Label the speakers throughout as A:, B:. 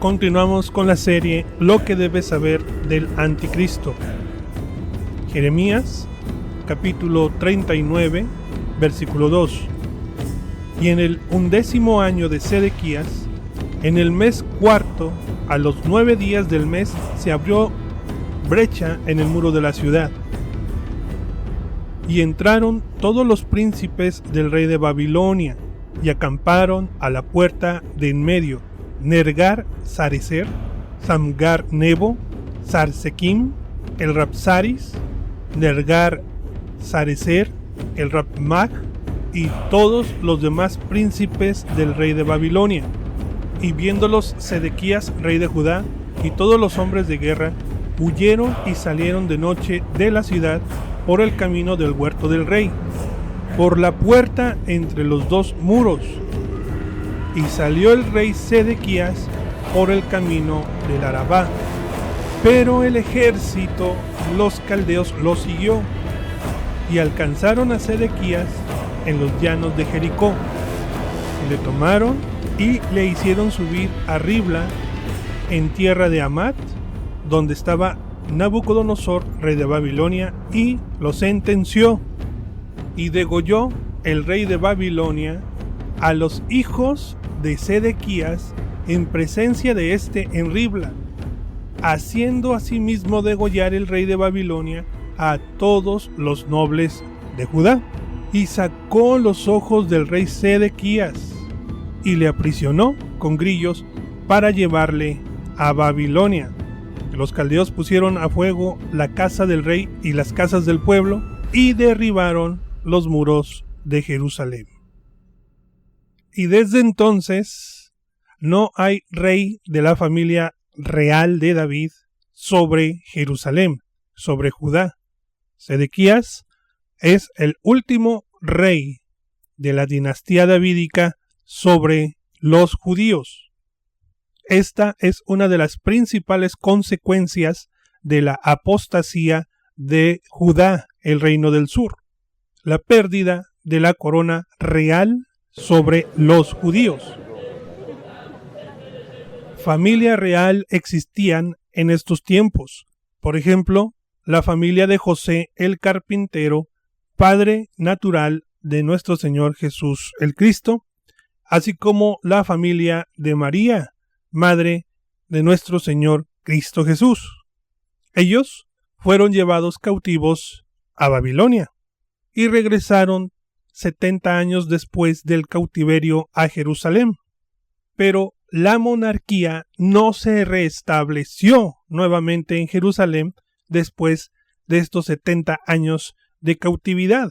A: continuamos con la serie Lo que debes saber del Anticristo. Jeremías, capítulo 39, versículo 2. Y en el 11º año de Sedequías, en el mes cuarto, a los 9 días del mes, se abrió brecha en el muro de la ciudad. Y entraron todos los príncipes del rey de Babilonia, y acamparon a la puerta de en medio, Nergal-Sarecer, Samgar-Nebo, Sarsequim, el Rabsaris, Nergal-Sarecer, el Rabmag, y todos los demás príncipes del rey de Babilonia. Y viéndolos Sedequías, rey de Judá, y todos los hombres de guerra, huyeron y salieron de noche de la ciudad por el camino del huerto del rey, por la puerta entre los dos muros. Y salió el rey Sedequías por el camino del Arabá. Pero el ejército, los caldeos, lo siguió, y alcanzaron a Sedequías en los llanos de Jericó. Y le tomaron y le hicieron subir a Ribla, en tierra de Hamat, donde estaba Nabucodonosor, rey de Babilonia, y lo sentenció. Y degolló el rey de Babilonia a los hijos de Sedequías en presencia de éste en Ribla, haciendo asimismo degollar el rey de Babilonia a todos los nobles de Judá. Y sacó los ojos del rey Sedequías y le aprisionó con grillos para llevarle a Babilonia. Los caldeos pusieron a fuego la casa del rey y las casas del pueblo y derribaron los muros de Jerusalén. Y desde entonces no hay rey de la familia real de David sobre Jerusalén, sobre Judá. Sedequías es el último rey de la dinastía davídica sobre los judíos. Esta es una de las principales consecuencias de la apostasía de Judá, el reino del sur, la pérdida de la corona real sobre los judíos. Familia real existían en estos tiempos. Por ejemplo, la familia de José el carpintero, padre natural de nuestro Señor Jesús el Cristo, así como la familia de María, madre de nuestro Señor Cristo Jesús. Ellos fueron llevados cautivos a Babilonia y regresaron 70 años después del cautiverio a Jerusalén. Pero la monarquía no se restableció nuevamente en Jerusalén después de estos 70 años de cautividad.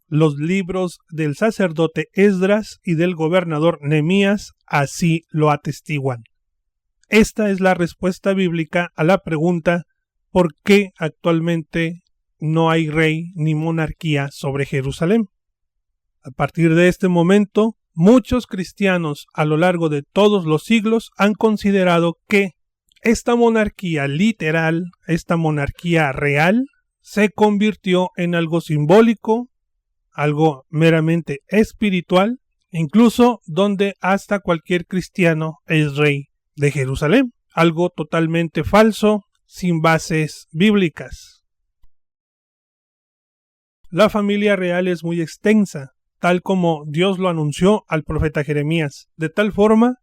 A: Los libros del sacerdote Esdras y del gobernador Nehemías así lo atestiguan. Esta es la respuesta bíblica a la pregunta ¿por qué actualmente no hay rey ni monarquía sobre Jerusalén? A partir de este momento, muchos cristianos a lo largo de todos los siglos han considerado que esta monarquía literal, esta monarquía real, se convirtió en algo simbólico, algo meramente espiritual, incluso donde hasta cualquier cristiano es rey de Jerusalén, algo totalmente falso, sin bases bíblicas. La familia real es muy extensa, tal como Dios lo anunció al profeta Jeremías, de tal forma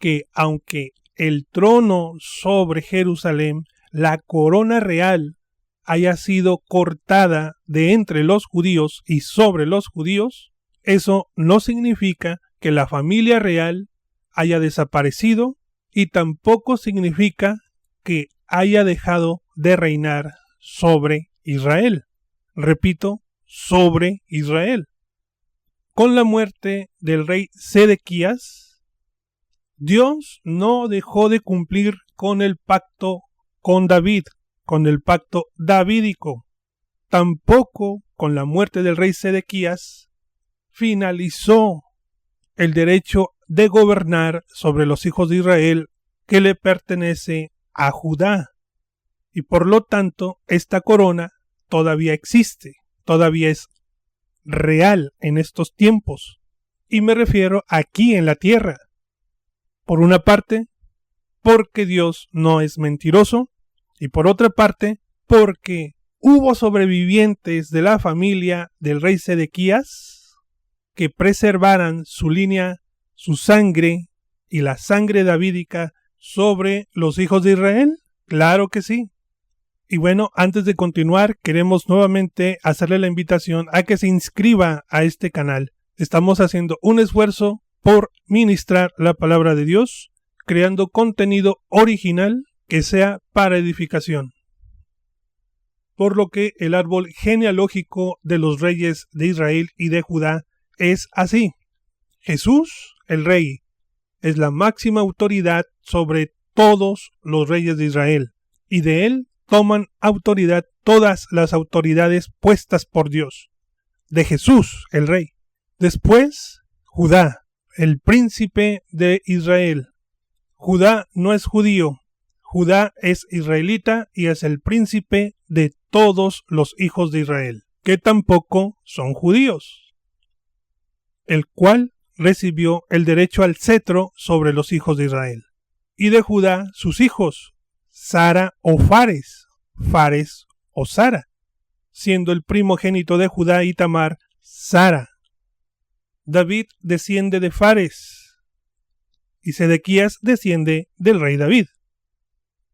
A: que aunque el trono sobre Jerusalén, la corona real, haya sido cortada de entre los judíos y sobre los judíos, eso no significa que la familia real haya desaparecido y tampoco significa que haya dejado de reinar sobre Israel. Repito, sobre Israel. Con la muerte del rey Sedequías, Dios no dejó de cumplir con el pacto con David, con el pacto davídico. Tampoco con la muerte del rey Sedequías finalizó el derecho de gobernar sobre los hijos de Israel que le pertenece a Judá. Y por lo tanto, esta corona todavía existe, todavía es real en estos tiempos. Y me refiero aquí en la tierra. Por una parte, porque Dios no es mentiroso, y por otra parte, porque hubo sobrevivientes de la familia del rey Sedequías que preservaran su línea, su sangre y la sangre davídica sobre los hijos de Israel. Claro que sí. Y bueno, antes de continuar, queremos nuevamente hacerle la invitación a que se inscriba a este canal. Estamos haciendo un esfuerzo por ministrar la palabra de Dios, creando contenido original que sea para edificación. Por lo que el árbol genealógico de los reyes de Israel y de Judá es así. Jesús, el rey, es la máxima autoridad sobre todos los reyes de Israel, y de él toman autoridad todas las autoridades puestas por Dios. De Jesús, el rey. Después, Judá, el príncipe de Israel. Judá no es judío. Judá es israelita y es el príncipe de todos los hijos de Israel, que tampoco son judíos, el cual recibió el derecho al cetro sobre los hijos de Israel. Y de Judá sus hijos, Sara o Fares, Fares o Sara, siendo el primogénito de Judá y Tamar, Sara. David desciende de Fares, y Sedequías desciende del rey David.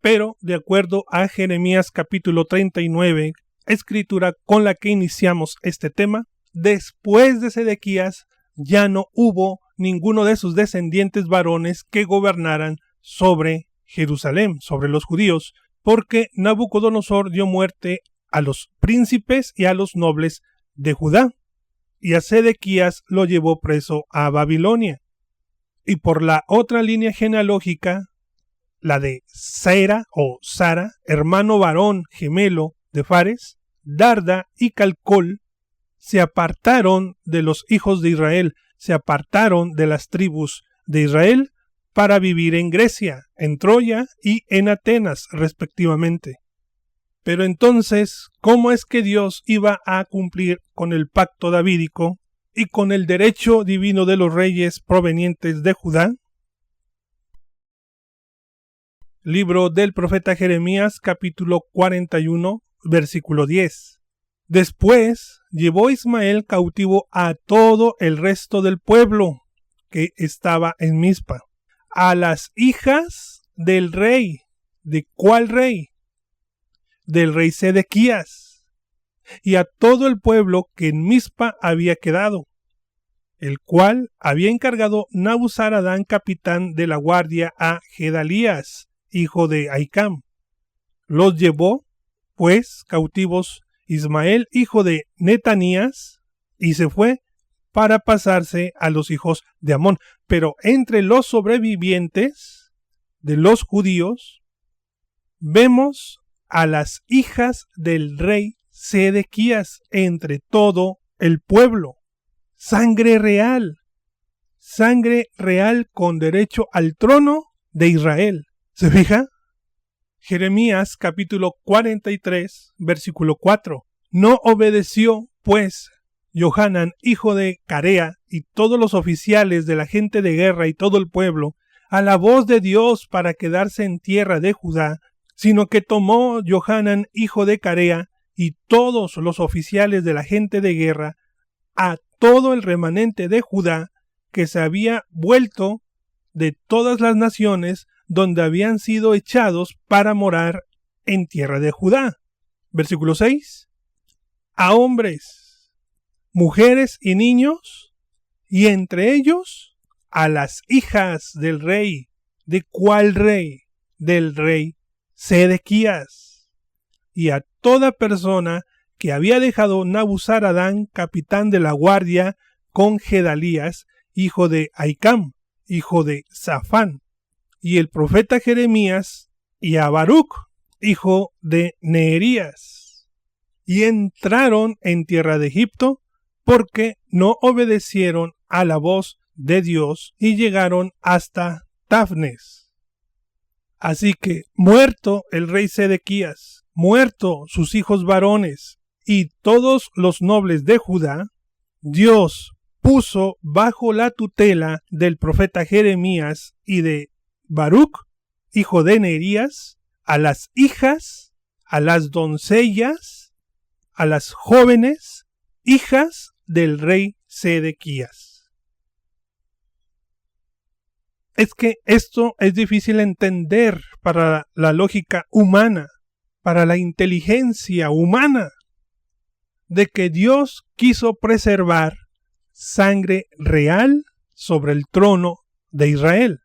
A: Pero, de acuerdo a Jeremías capítulo 39, escritura con la que iniciamos este tema, después de Sedequías ya no hubo ninguno de sus descendientes varones que gobernaran sobre Jerusalén, sobre los judíos, porque Nabucodonosor dio muerte a los príncipes y a los nobles de Judá, y a Sedequías lo llevó preso a Babilonia. Y por la otra línea genealógica, la de Sera o Sara, hermano varón gemelo de Fares, Darda y Calcol, se apartaron de los hijos de Israel, se apartaron de las tribus de Israel para vivir en Grecia, en Troya y en Atenas, respectivamente. Pero entonces, ¿cómo es que Dios iba a cumplir con el pacto davídico y con el derecho divino de los reyes provenientes de Judá? Libro del profeta Jeremías, capítulo 41, versículo 10. Después llevó Ismael cautivo a todo el resto del pueblo que estaba en Mizpa, a las hijas del rey. ¿De cuál rey? Del rey Sedequías, y a todo el pueblo que en Mizpa había quedado, el cual había encargado Nabuzaradán, capitán de la guardia, a Gedalías, hijo de Ahicam. Los llevó, pues, cautivos Ismael, hijo de Netanías, y se fue para pasarse a los hijos de Amón. Pero entre los sobrevivientes de los judíos, vemos a las hijas del rey Sedequías entre todo el pueblo. Sangre real con derecho al trono de Israel. ¿Se fija? Jeremías capítulo 43, versículo 4. No obedeció, pues, Johanán, hijo de Carea, y todos los oficiales de la gente de guerra y todo el pueblo, a la voz de Dios para quedarse en tierra de Judá, sino que tomó Johanán, hijo de Carea, y todos los oficiales de la gente de guerra, a todo el remanente de Judá, que se había vuelto de todas las naciones donde habían sido echados para morar en tierra de Judá. Versículo 6. A hombres, mujeres y niños, y entre ellos a las hijas del rey. ¿De cuál rey? Del rey Sedequías. Y a toda persona que había dejado Nabuzaradán, capitán de la guardia, con Gedalías, hijo de Ahicam, hijo de Safán, y el profeta Jeremías, y a Baruc, hijo de Neerías. Y entraron en tierra de Egipto, porque no obedecieron a la voz de Dios, y llegaron hasta Tafnes. Así que, muerto el rey Sedequías, muerto sus hijos varones, y todos los nobles de Judá, Dios puso bajo la tutela del profeta Jeremías y de Baruc, hijo de Nerías, a las hijas, a las doncellas, a las jóvenes, hijas del rey Sedequías. Es que esto es difícil entender para la lógica humana, para la inteligencia humana, de que Dios quiso preservar sangre real sobre el trono de Israel.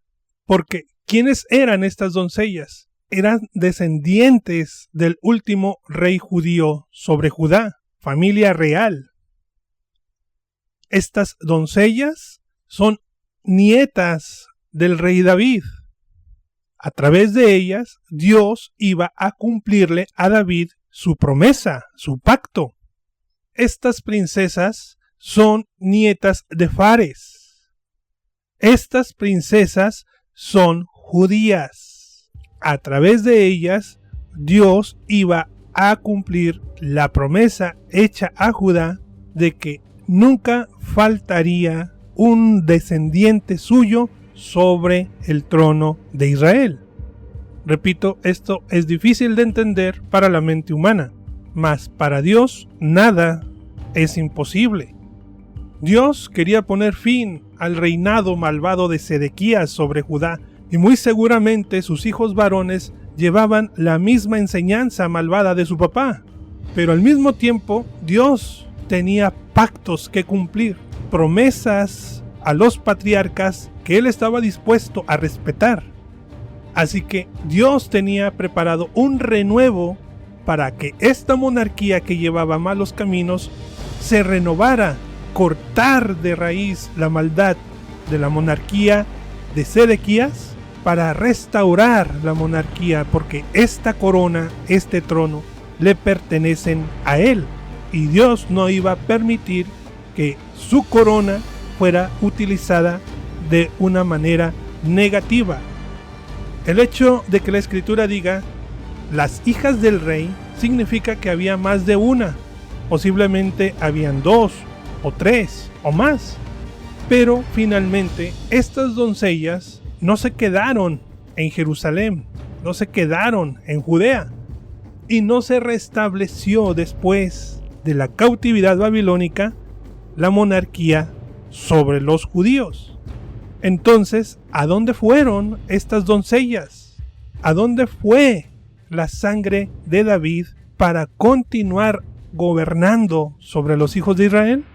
A: Porque, ¿quiénes eran estas doncellas? Eran descendientes del último rey judío sobre Judá, familia real. Estas doncellas son nietas del rey David. A través de ellas, Dios iba a cumplirle a David su promesa, su pacto. Estas princesas son nietas de Fares. Estas princesas son judías. A través de ellas, Dios iba a cumplir la promesa hecha a Judá de que nunca faltaría un descendiente suyo sobre el trono de Israel. Repito, esto es difícil de entender para la mente humana, mas para Dios nada es imposible. Dios quería poner fin al reinado malvado de Sedequías sobre Judá, y muy seguramente sus hijos varones llevaban la misma enseñanza malvada de su papá. Pero al mismo tiempo, Dios tenía pactos que cumplir, promesas a los patriarcas que él estaba dispuesto a respetar. Así que Dios tenía preparado un renuevo para que esta monarquía que llevaba malos caminos se renovara, cortar de raíz la maldad de la monarquía de Sedequías para restaurar la monarquía, porque esta corona, este trono, le pertenecen a él, y Dios no iba a permitir que su corona fuera utilizada de una manera negativa. El hecho de que la escritura diga las hijas del rey significa que había más de una, posiblemente habían 2 o 3 o más, pero finalmente estas doncellas no se quedaron en Jerusalén, no se quedaron en Judea, y no se restableció después de la cautividad babilónica la monarquía sobre los judíos. Entonces, ¿a dónde fueron estas doncellas? ¿A dónde fue la sangre de David para continuar gobernando sobre los hijos de Israel?